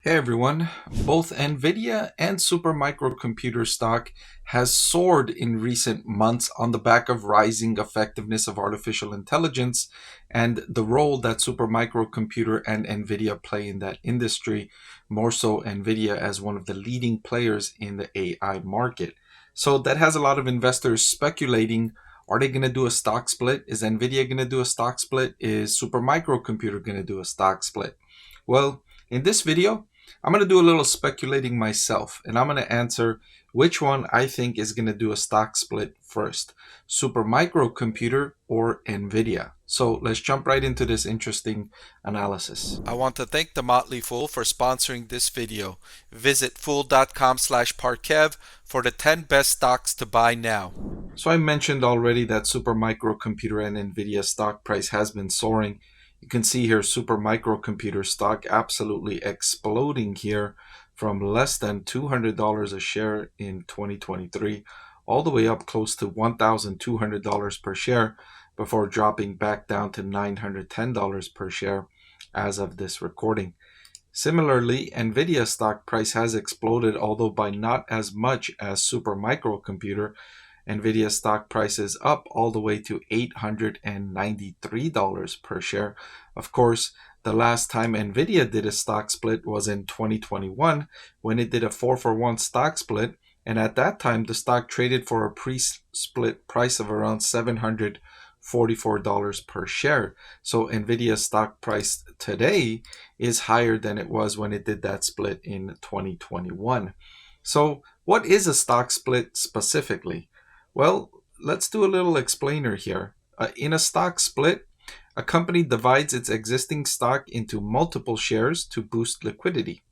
Hey everyone, both Nvidia and supermicrocomputer stock has soared in recent months on the back of rising effectiveness of artificial intelligence and the role that supermicrocomputer and Nvidia play in that industry, more so Nvidia as one of the leading players in the AI market. So that has a lot of investors speculating, are they going to do a stock split? Is Nvidia going to do a stock split? Is supermicrocomputer going to do a stock split? Well, in this video, I'm going to do a little speculating myself, and I'm going to answer which one I think is going to do a stock split first, Supermicrocomputer or Nvidia. So let's jump right into this interesting analysis. I want to thank the Motley Fool for sponsoring this video. Visit fool.com/Parkev for the 10 best stocks to buy now. So I mentioned already that Supermicrocomputer and Nvidia stock price has been soaring. You can see here supermicrocomputer stock absolutely exploding here from less than $200 a share in 2023 all the way up close to $1,200 per share before dropping back down to $910 per share as of this recording. Similarly, Nvidia stock price has exploded, although by not as much as supermicrocomputer. Nvidia stock price is up all the way to $893 per share. Of course, the last time Nvidia did a stock split was in 2021 when it did a 4-for-1 stock split. And at that time, the stock traded for a pre-split price of around $744 per share. So Nvidia's stock price today is higher than it was when it did that split in 2021. So what is a stock split specifically? Well, let's do a little explainer here. In a stock split, a company divides its existing stock into multiple shares to boost liquidity.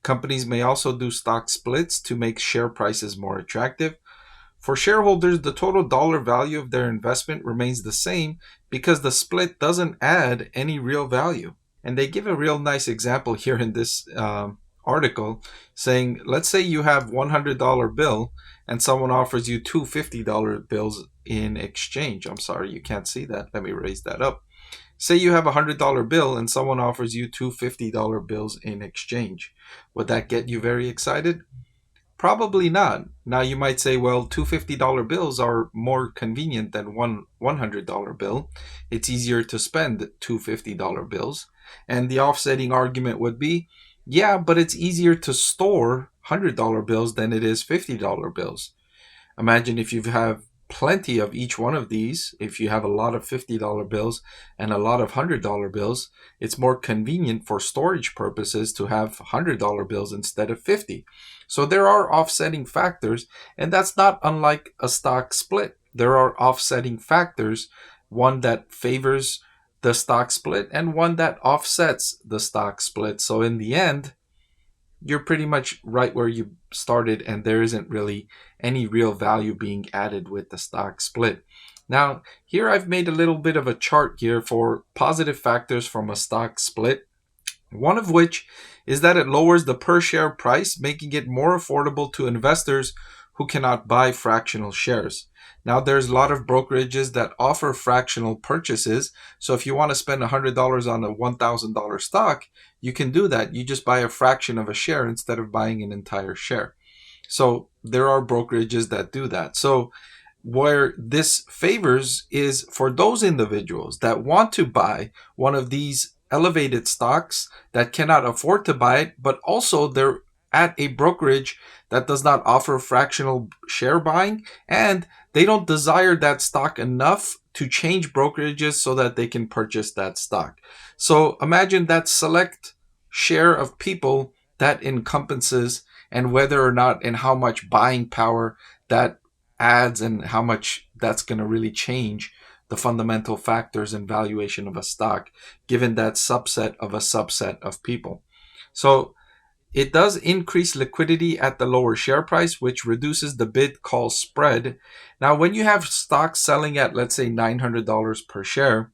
Companies may also do stock splits to make share prices more attractive. For shareholders, the total dollar value of their investment remains the same because the split doesn't add any real value. And they give a real nice example here in this article saying, let's say you have $100 bill and someone offers you two $50 bills in exchange. I'm sorry, you can't see that. Let me raise that up. Say you have a $100 bill and someone offers you two $50 bills in exchange. Would that get you very excited? Probably not. Now you might say, well, two $50 bills are more convenient than one $100 bill. It's easier to spend two $50 bills. And the offsetting argument would be, yeah, but it's easier to store $100 bills than it is $50 bills. Imagine if you have plenty of each one of these. If you have a lot of $50 bills and a lot of $100 bills, it's more convenient for storage purposes to have $100 bills instead of 50. So there are offsetting factors, and that's not unlike a stock split. There are offsetting factors, one that favors the stock split and one that offsets the stock split. So in the end, you're pretty much right where you started, and there isn't really any real value being added with the stock split. Now, here I've made a little bit of a chart here for positive factors from a stock split, one of which is that it lowers the per share price, making it more affordable to investors who cannot buy fractional shares. Now, there's a lot of brokerages that offer fractional purchases. So if you want to spend $100 on a $1,000 stock, you can do that. You just buy a fraction of a share instead of buying an entire share. So there are brokerages that do that. So where this favors is for those individuals that want to buy one of these elevated stocks that cannot afford to buy it, but also they're at a brokerage that does not offer fractional share buying, and they don't desire that stock enough to change brokerages so that they can purchase that stock. So imagine that select share of people that encompasses, and whether or not and how much buying power that adds and how much that's going to really change the fundamental factors and valuation of a stock, given that subset of people. So it does increase liquidity at the lower share price, which reduces the bid-call spread. Now, when you have stocks selling at, let's say, $900 per share,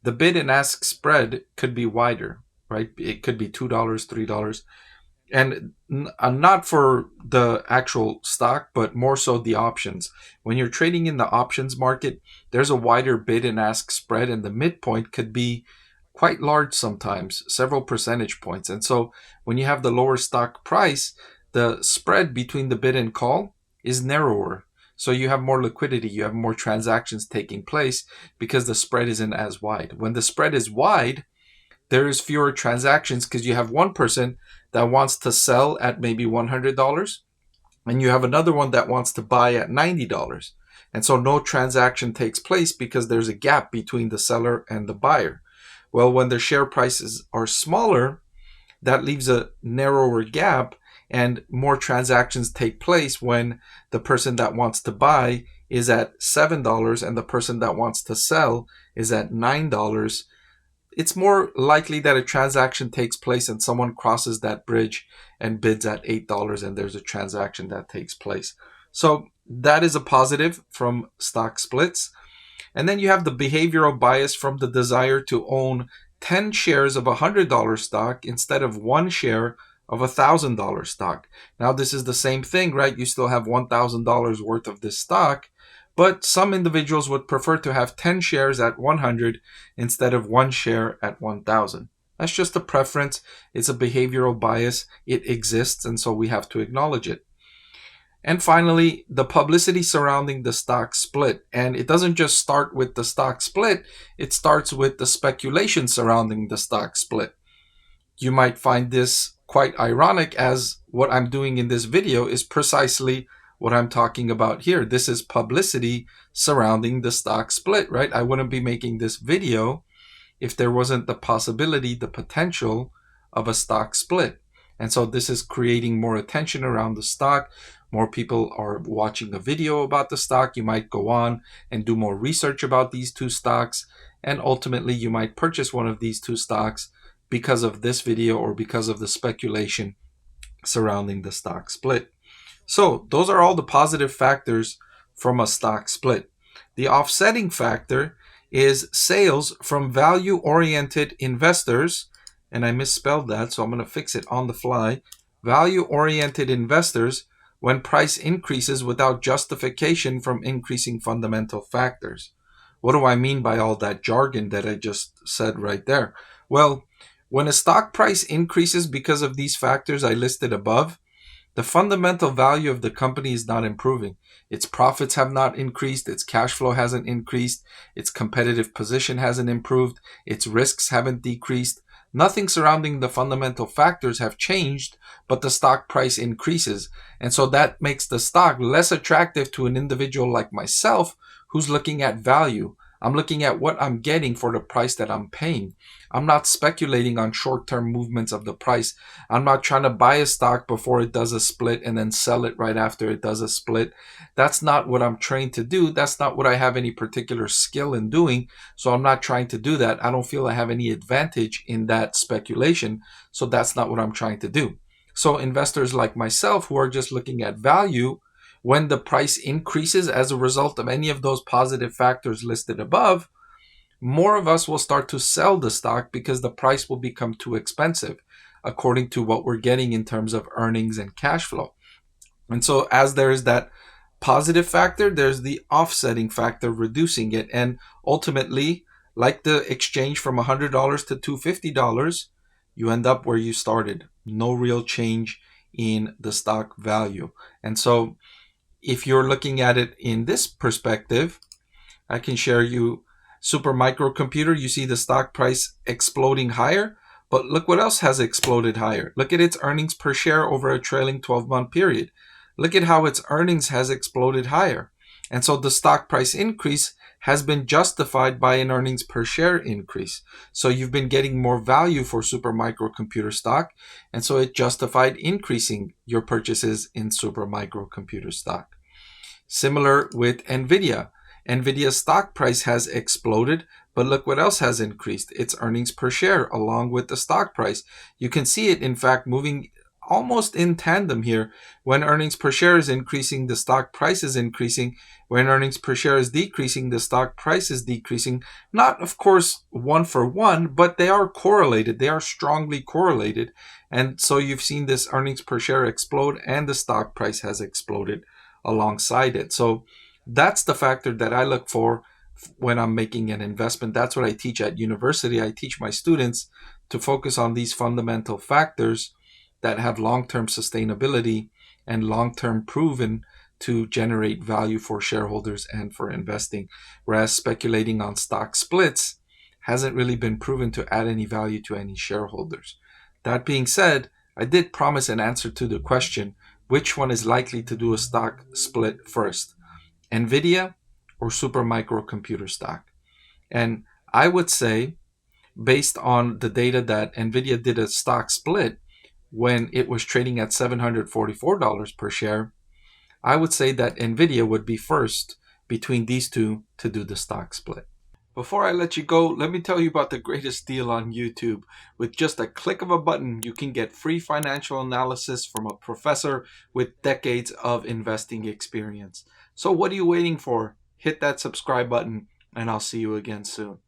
the bid and ask spread could be wider, right? It could be $2, $3. And not for the actual stock, but more so the options. When you're trading in the options market, there's a wider bid and ask spread, and the midpoint could be quite large sometimes, several percentage points. And so when you have the lower stock price, the spread between the bid and call is narrower. So you have more liquidity, you have more transactions taking place because the spread isn't as wide. When the spread is wide, there is fewer transactions because you have one person that wants to sell at maybe $100 and you have another one that wants to buy at $90. And so no transaction takes place because there's a gap between the seller and the buyer. Well, when the share prices are smaller, that leaves a narrower gap and more transactions take place when the person that wants to buy is at $7 and the person that wants to sell is at $9. It's more likely that a transaction takes place and someone crosses that bridge and bids at $8 and there's a transaction that takes place. So that is a positive from stock splits. And then you have the behavioral bias from the desire to own 10 shares of $100 stock instead of one share of $1,000 stock. Now this is the same thing, right? You still have $1,000 worth of this stock, but some individuals would prefer to have 10 shares at 100 instead of one share at 1,000. That's just a preference. It's a behavioral bias. It exists, and so we have to acknowledge it. And finally, the publicity surrounding the stock split. And it doesn't just start with the stock split, it starts with the speculation surrounding the stock split. You might find this quite ironic, as what I'm doing in this video is precisely what I'm talking about here. This is publicity surrounding the stock split, right? I wouldn't be making this video if there wasn't the possibility, the potential of a stock split. And so this is creating more attention around the stock. More people are watching a video about the stock. You might go on and do more research about these two stocks. And ultimately, you might purchase one of these two stocks because of this video or because of the speculation surrounding the stock split. So those are all the positive factors from a stock split. The offsetting factor is sales from value-oriented investors. And I misspelled that, so I'm going to fix it on the fly. Value-oriented investors when price increases without justification from increasing fundamental factors. What do I mean by all that jargon that I just said right there? Well, when a stock price increases because of these factors I listed above, the fundamental value of the company is not improving. Its profits have not increased, its cash flow hasn't increased, its competitive position hasn't improved, its risks haven't decreased. Nothing surrounding the fundamental factors have changed, but the stock price increases. And so that makes the stock less attractive to an individual like myself who's looking at value. I'm looking at what I'm getting for the price that I'm paying. I'm not speculating on short-term movements of the price. I'm not trying to buy a stock before it does a split and then sell it right after it does a split. That's not what I'm trained to do. That's not what I have any particular skill in doing. So I'm not trying to do that. I don't feel I have any advantage in that speculation. So that's not what I'm trying to do. So investors like myself who are just looking at value, when the price increases as a result of any of those positive factors listed above, more of us will start to sell the stock because the price will become too expensive according to what we're getting in terms of earnings and cash flow. And so as there is that positive factor, there's the offsetting factor reducing it. And ultimately, like the exchange from $100 to $250, you end up where you started. No real change in the stock value. And so if you're looking at it in this perspective, I can share you super microcomputer. You see the stock price exploding higher, but look what else has exploded higher. Look at its earnings per share over a trailing 12-month period. Look at how its earnings has exploded higher. And so the stock price increase has been justified by an earnings per share increase. So you've been getting more value for super microcomputer stock. And so it justified increasing your purchases in super microcomputer stock. Similar with Nvidia. Nvidia's stock price has exploded, but look what else has increased. Its earnings per share along with the stock price. You can see it, in fact, moving almost in tandem here. When earnings per share is increasing, the stock price is increasing. When earnings per share is decreasing, the stock price is decreasing. Not, of course, one for one, but they are correlated. They are strongly correlated. And so you've seen this earnings per share explode and the stock price has exploded alongside it. So that's the factor that I look for when I'm making an investment. That's what I teach at university. I teach my students to focus on these fundamental factors that have long-term sustainability and long-term proven to generate value for shareholders and for investing, whereas speculating on stock splits hasn't really been proven to add any value to any shareholders. That being said, I did promise an answer to the question, which one is likely to do a stock split first, Nvidia or Supermicro computer stock? And I would say, based on the data, that Nvidia did a stock split when it was trading at $744 per share, I would say that Nvidia would be first between these two to do the stock split. Before I let you go, let me tell you about the greatest deal on YouTube. With just a click of a button, you can get free financial analysis from a professor with decades of investing experience. So what are you waiting for? Hit that subscribe button, and I'll see you again soon.